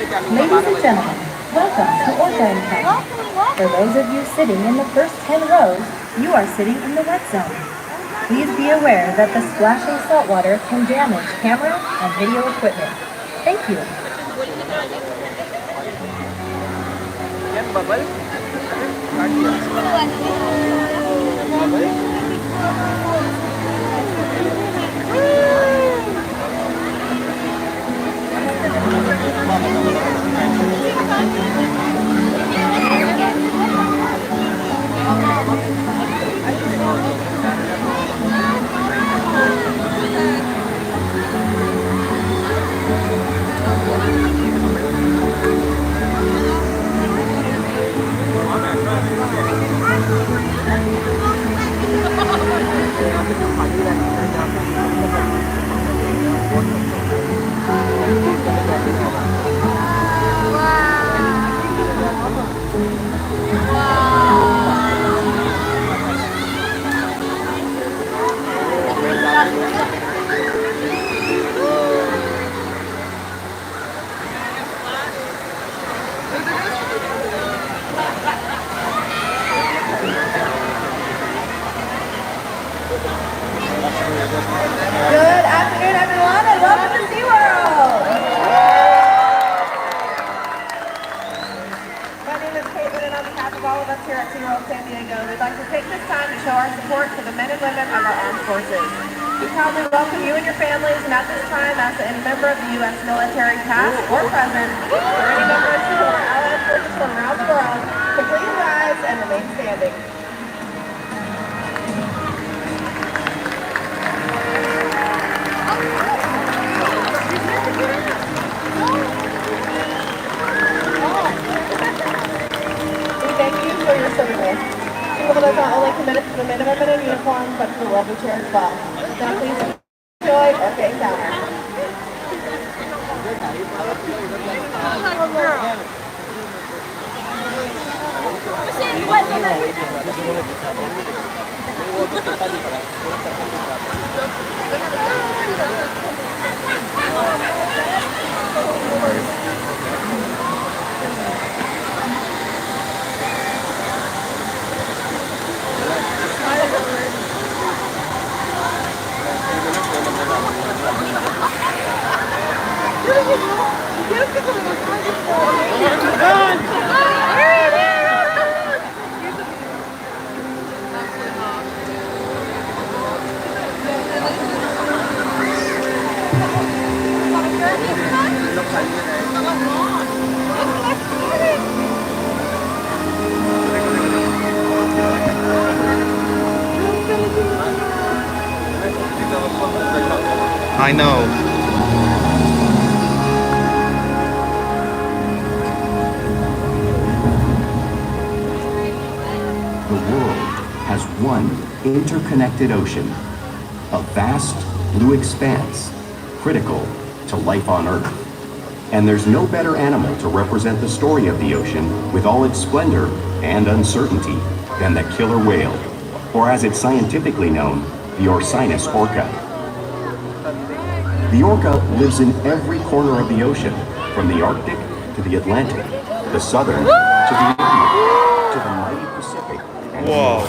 Ladies and gentlemen, welcome to Orca and Company. For those of you sitting in the first 10 rows, you are sitting in the wet zone. Please be aware that the splashing saltwater can damage camera and video equipment. Thank you. Good afternoon, everyone, and welcome to SeaWorld! My name is Caitlin, and on behalf of all of us here at SeaWorld San Diego, we'd like to take this time to show our support for the men and women of our armed forces. We proudly welcome you and your families, and at this time, ask that any member of the U.S. military, past or present, or any members of our allied forces from around the world, to please rise and remain standing. For your service. SeaWorld is not only committed to the men and women in uniform, but to the love we share as well. Now please enjoy Orca Encounter. I know. The world has one interconnected ocean, a vast blue expanse critical to life on Earth. And there's no better animal to represent the story of the ocean with all its splendor and uncertainty than the killer whale, or as it's scientifically known, the Orcinus orca. The orca lives in every corner of the ocean, from the Arctic to the Atlantic, the Southern to the Indian, to the mighty Pacific. And Whoa.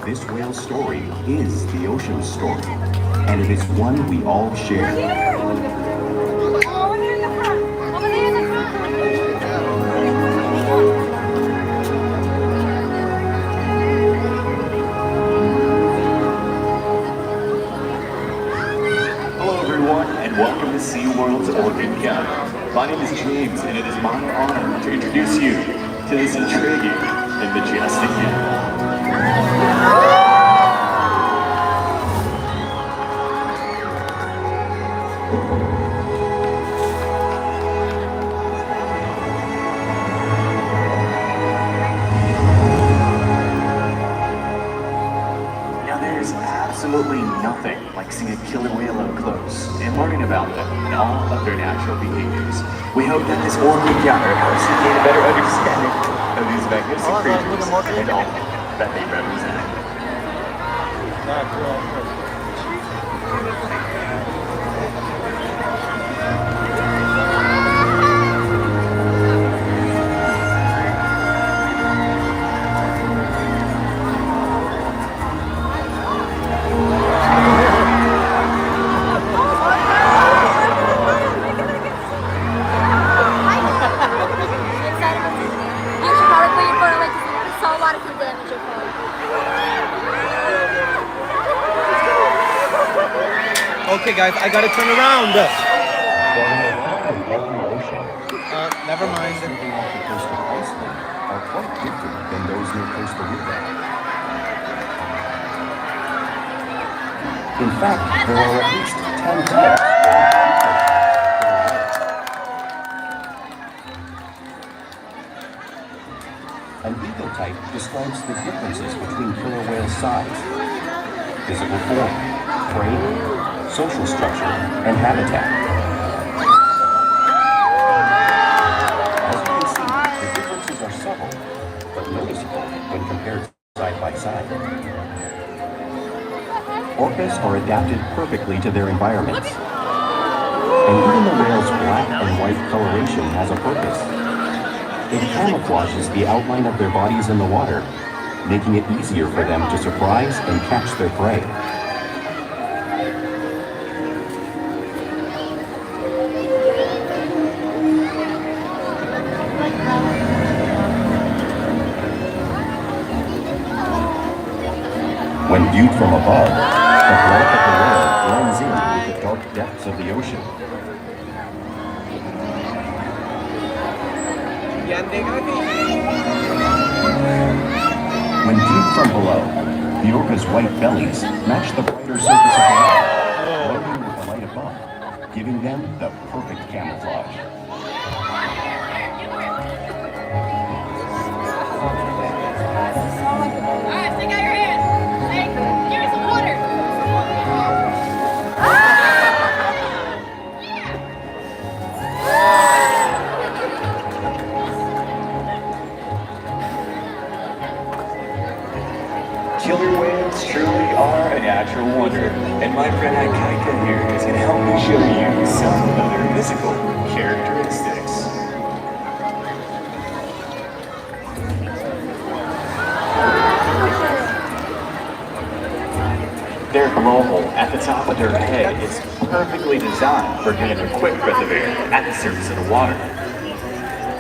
This whale's story is the ocean's story, and it is one we all share. Welcome to SeaWorld's Orca Encounter. My name is James, and it is my honor to introduce you to this intriguing and majestic animal. Absolutely nothing like seeing a killer whale up close and learning about them and all of their natural behaviors. We hope that this orca encounter helps you gain a better understanding of these magnificent creatures and all that they represent. Okay, guys, I gotta turn around. Never mind. Are quite different than those near Costa Rica. In fact, there are at least 10 types. An ecotype describes the differences between killer whale size, physical form, prey, social structure, and habitat. As you can see, the differences are subtle, but noticeable when compared side by side. Orcas are adapted perfectly to their environments. And even the whale's black and white coloration has a purpose. It camouflages the outline of their bodies in the water, making it easier for them to surprise and catch their prey. When viewed from above, the black of the whale blends in with the dark depths of the ocean. When viewed from below, the orca's white bellies match the brighter surface of the water, blending with the light above, giving them the perfect camouflage. Alright, stick out your hand. Hey, give me some water. Killer whales truly are a natural wonder, and my friend Kaika here is going to help me show you some of their physical characteristics. Their blowhole at the top of their head is perfectly designed for getting a quick breath of air at the surface of the water.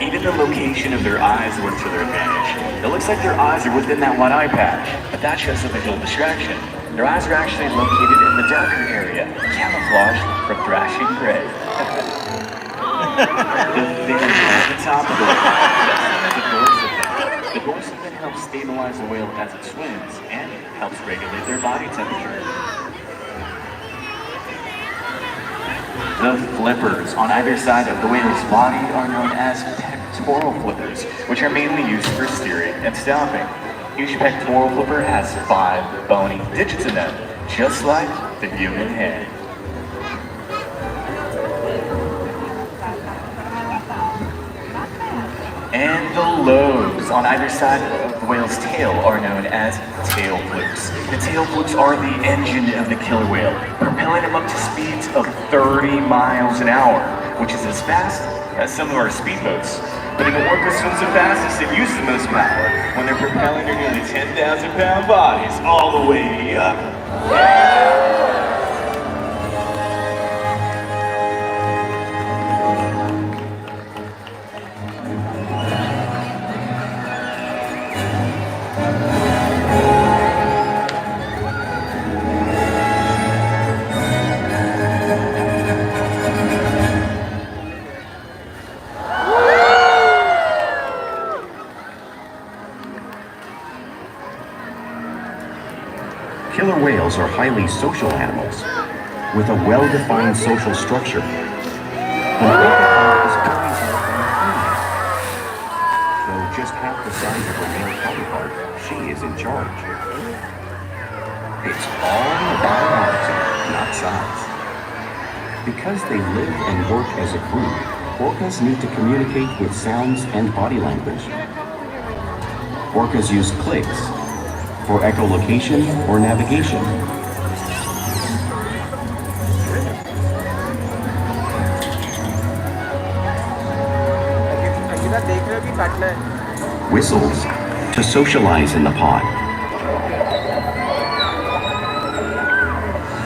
Even the location of their eyes works to their advantage. It looks like their eyes are within that one eye patch, but that's just a visual distraction. Their eyes are actually located in the darker area, camouflaged from thrashing prey. The fin at the top of the whale, that's the dorsal fin. The dorsal fin helps stabilize the whale as it swims and helps regulate their body temperature. The flippers on either side of the whale's body are known as pectoral flippers, which are mainly used for steering and stopping. Each pectoral flipper has 5 bony digits in them, just like the human head. And the lobes on either side of the whale's tail are known as tail flukes. The tail flukes are the engine of the killer whale, propelling them up to speeds of 30 miles an hour, which is as fast as some of our speedboats. But if an orca swims the fastest and uses the most power when they're propelling their nearly 10,000-pound bodies all the way up. Killer whales are highly social animals, with a well-defined social structure. An orca is always more than a female. Though just half the size of her male counterpart, she is in charge. It's all about attitude, not size. Because they live and work as a group, orcas need to communicate with sounds and body language. Orcas use clicks for echolocation or navigation. Whistles to socialize in the pod.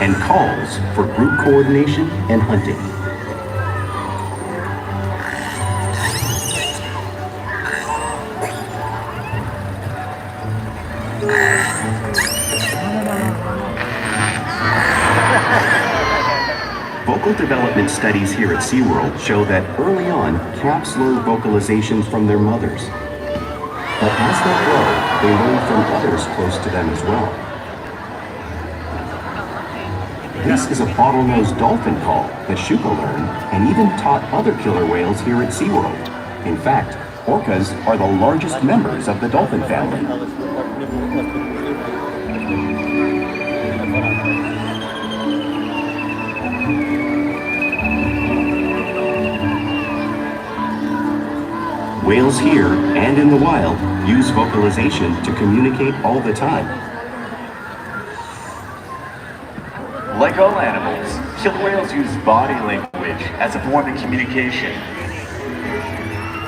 And calls for group coordination and hunting. Vocal development studies here at SeaWorld show that early on, calves learn vocalizations from their mothers. But as they grow, they learn from others close to them as well. This is a bottlenose dolphin call that Shuka learned and even taught other killer whales here at SeaWorld. In fact, orcas are the largest members of the dolphin family. Whales here and in the wild use vocalization to communicate all the time. Like all animals, killer whales use body language as a form of communication.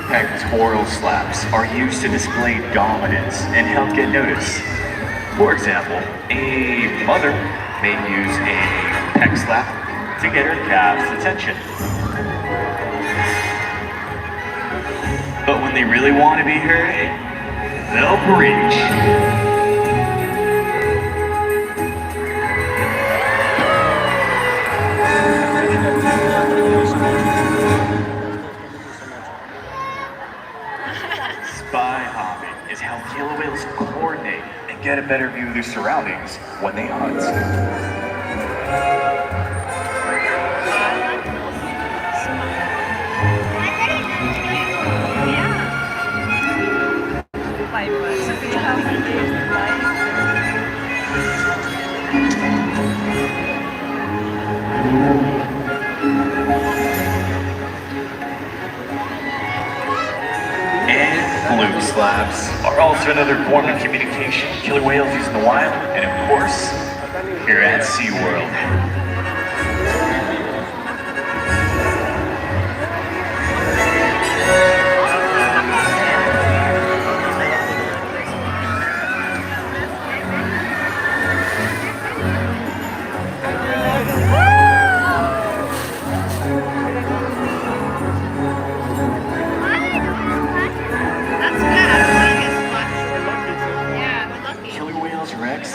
Pectoral slaps are used to display dominance and help get noticed. For example, a mother may use a peck slap to get her calf's attention. But when they really want to be heard, they'll preach. Spy hopping is how killer whales coordinate and get a better view of their surroundings when they hunt. Fluke slaps are also another form of communication killer whales use in the wild, and of course, here at SeaWorld.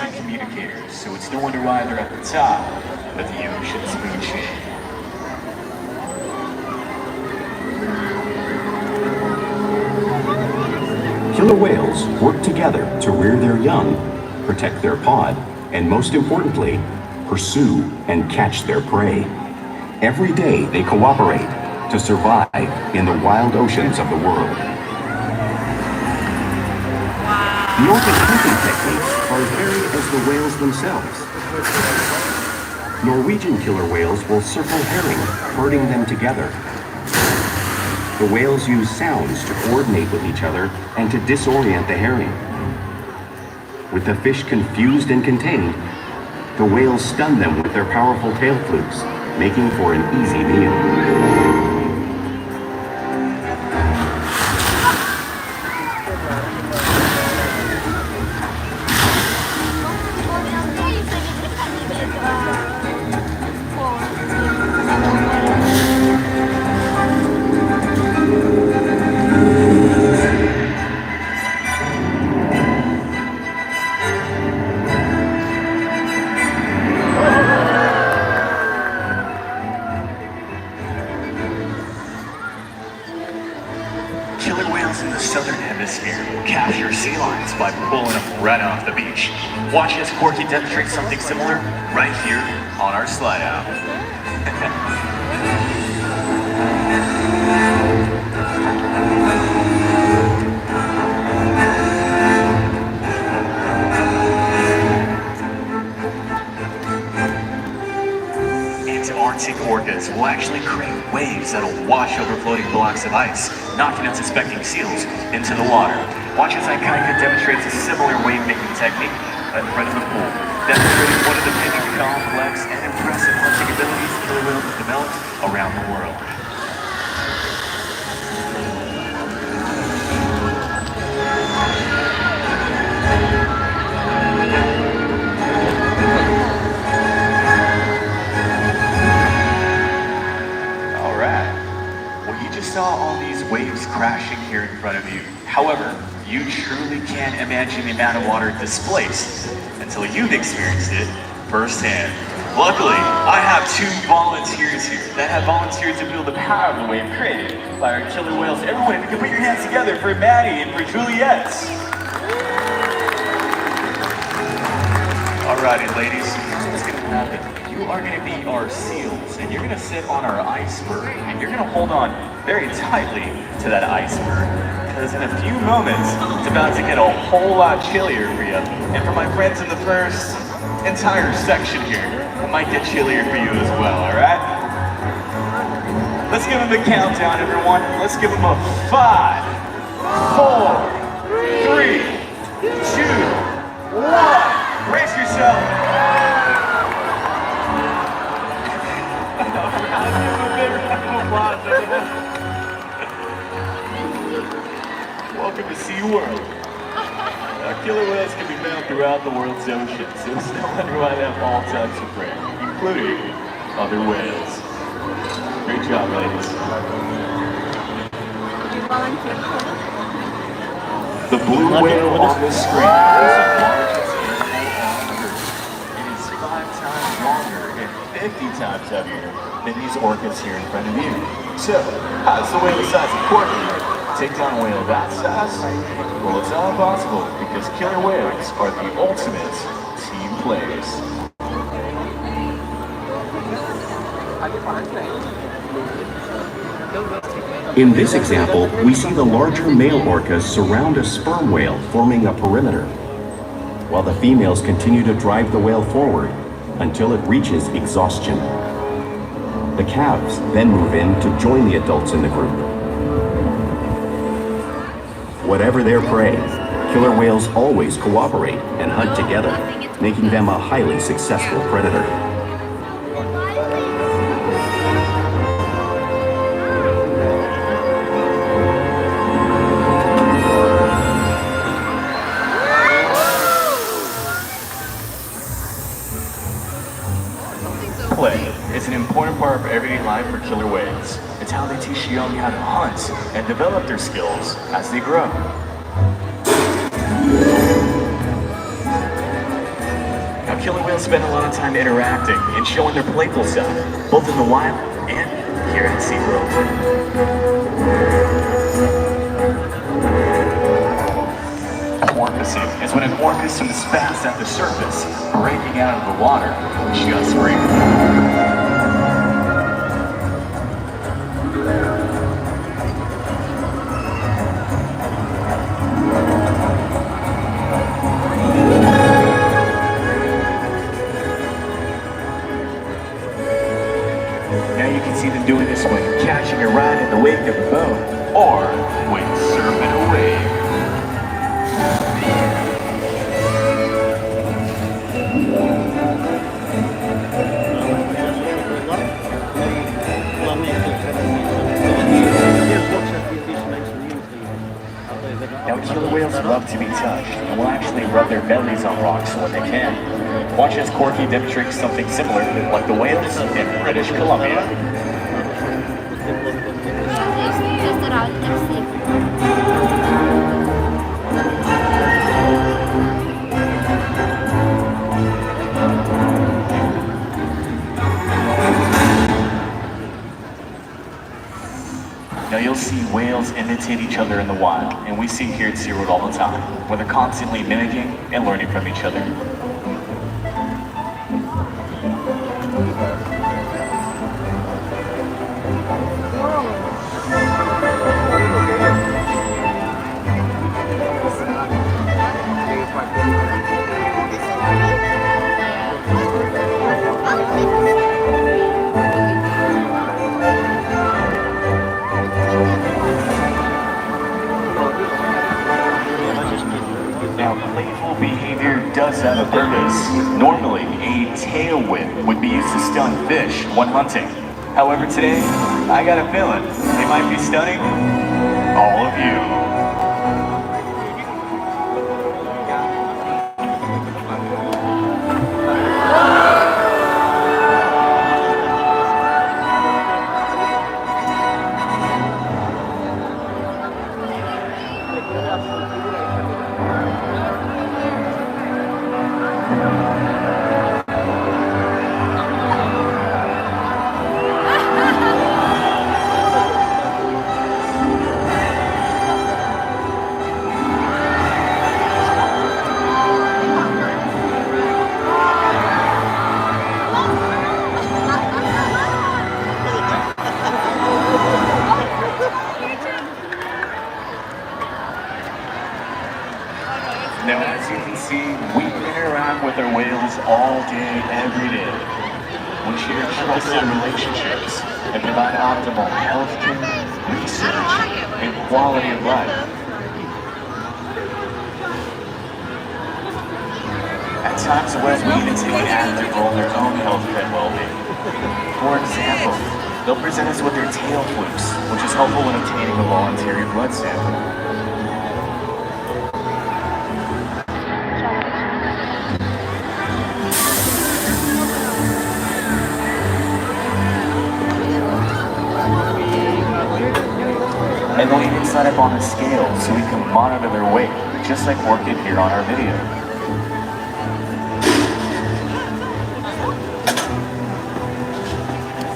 And communicators, so it's no wonder why they're at the top of the ocean's food chain. Killer whales work together to rear their young, protect their pod, and most importantly, pursue and catch their prey. Every day they cooperate to survive in the wild oceans of the world. The orca hunting techniques are as varied as the whales themselves. Norwegian killer whales will circle herring, herding them together. The whales use sounds to coordinate with each other and to disorient the herring. With the fish confused and contained, the whales stun them with their powerful tail flukes, making for an easy meal. In the southern hemisphere will capture sea lions by pulling them right off the beach. Watch as Corky demonstrates something similar right here on our slide out. Antarctic orcas will actually create waves that'll wash over floating blocks of ice, knocking unsuspecting seals into the water. Watch as Kaika demonstrates a similar wave-making technique in front of the pool, demonstrating one of the many complex and impressive hunting abilities killer whales have developed around the world. All right. Well, you just saw all these waves crashing here in front of you. However, you truly can't imagine the amount of water displaced until you've experienced it firsthand. Luckily, I have two volunteers here that have volunteered to build the power of the wave created by our killer whales. Everyone, if you can put your hands together for Maddie and for Juliet. Alrighty, ladies, here's what's gonna happen. You are gonna be our seals, and you're gonna sit on our iceberg, and you're gonna hold on very tightly to that iceberg, because in a few moments, it's about to get a whole lot chillier for you. And for my friends in the first entire section here, it might get chillier for you as well, alright? Let's give them the countdown, everyone. Let's give them a 5, 4, 3, 2, 1. Brace yourself. Welcome to SeaWorld. Killer whales can be found throughout the world's oceans, so it's no wonder why they have all types of prey, including other whales. Great job, ladies. The blue whale on the screen is the largest animal on Earth. It is 5 times longer and 50 times heavier than these orcas here in front of you. So, how does the whale the size of Porky take down a whale that size? Well, it's not impossible because killer whales are the ultimate team players. In this example, we see the larger male orcas surround a sperm whale, forming a perimeter, while the females continue to drive the whale forward until it reaches exhaustion. The calves then move in to join the adults in the group. Whatever their prey, killer whales always cooperate and hunt together, making them a highly successful predator. Play is an important part of everyday life for killer whales. It's how they teach young how to hunt and develop their skills as they grow. Now, killer whales spend a lot of time interacting and showing their playful side, both in the wild and here at SeaWorld. Porpoising is when an orca swims fast at the surface, breaking out of the water just for you. Now you can see them doing this when catching a ride in the wake of a boat or when surfing a wave. Now, killer whales love to be touched and will actually rub their bellies on rocks when they can. Watch as Corky demonstrates something similar, like the whales in British Columbia. Now you'll see whales imitate each other in the wild, and we see here at SeaWorld all the time, where they're constantly mimicking and learning from each other. Now, playful behavior does have a purpose. Normally, a tail whip would be used to stun fish when hunting. However, today, I got a feeling they might be stunning all of you. Now, as you can see, we interact with our whales all day, every day. We share trusted relationships and provide optimal healthcare, research, and quality of life. At times, the whales will even take an active role in their own health and well-being. For example, they'll present us with their tail flukes, which is helpful when obtaining a voluntary blood sample. And they'll even sign up on a scale so we can monitor their weight, just like Orca here on our video.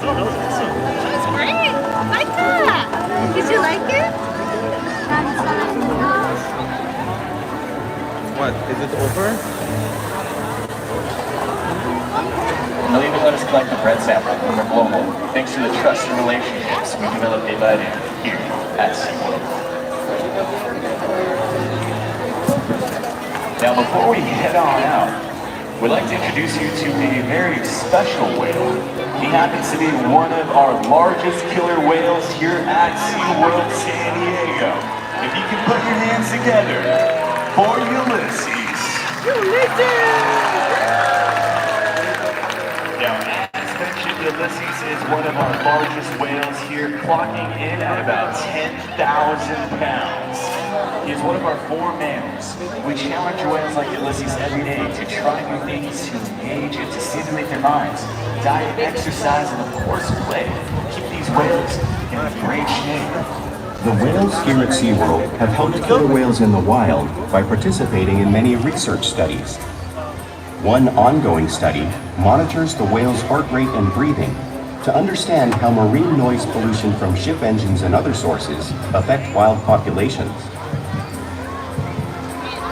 That's great. I like that. Did you like it? What? Is it over? They'll even let us collect the bread sample from their blowhole, thanks to the trust and relationships we developed day by day here at SeaWorld. Now, before we head on out, we'd like to introduce you to a very special whale. He happens to be one of our largest killer whales here at SeaWorld San Diego. If you can put your hands together for Ulysses. Now, as mentioned, Ulysses is one of our largest whales here, clocking in at about 10,000 pounds. He is one of our 4 males. We challenge whales like Ulysses every day to try new things, to engage and to stimulate their minds. Diet, exercise, and of course play. Keep these whales in great shape. The whales here at SeaWorld have helped killer whales in the wild by participating in many research studies. One ongoing study monitors the whale's heart rate and breathing to understand how marine noise pollution from ship engines and other sources affect wild populations.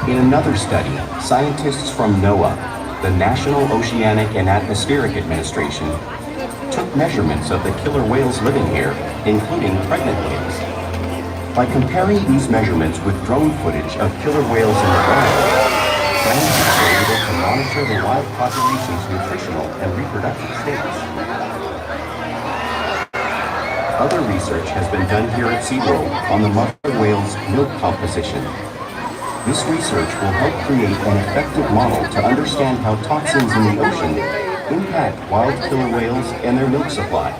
In another study, scientists from NOAA, the National Oceanic and Atmospheric Administration, took measurements of the killer whales living here, including pregnant whales. By comparing these measurements with drone footage of killer whales in the wild, scientists were able to monitor the wild population's nutritional and reproductive status. Other research has been done here at SeaWorld on the mother whale's milk composition. This research will help create an effective model to understand how toxins in the ocean impact wild killer whales and their milk supply.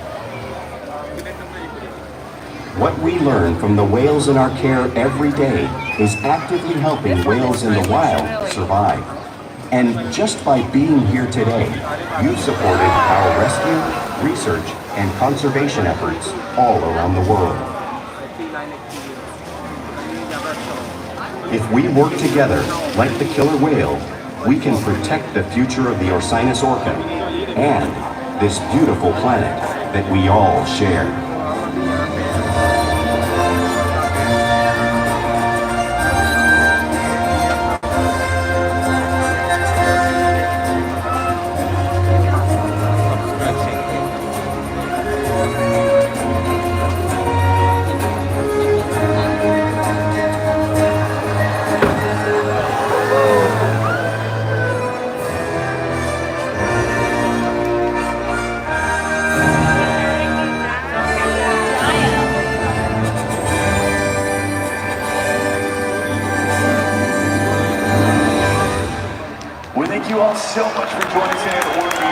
What we learn from the whales in our care every day is actively helping whales in the wild survive. And just by being here today, you've supported our rescue, research, and conservation efforts all around the world. If we work together, like the killer whale, we can protect the future of the Orcinus orca and this beautiful planet that we all share. you all so much for joining us here at Orca.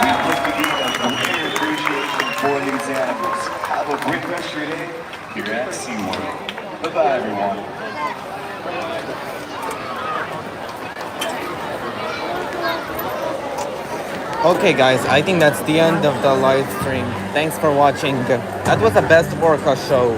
We've put together a great appreciation for these animals. Have a great rest of your day here at SeaWorld. Bye-bye, everyone. Okay, guys, I think that's the end of the live stream. Thanks for watching. That was the best Orca show.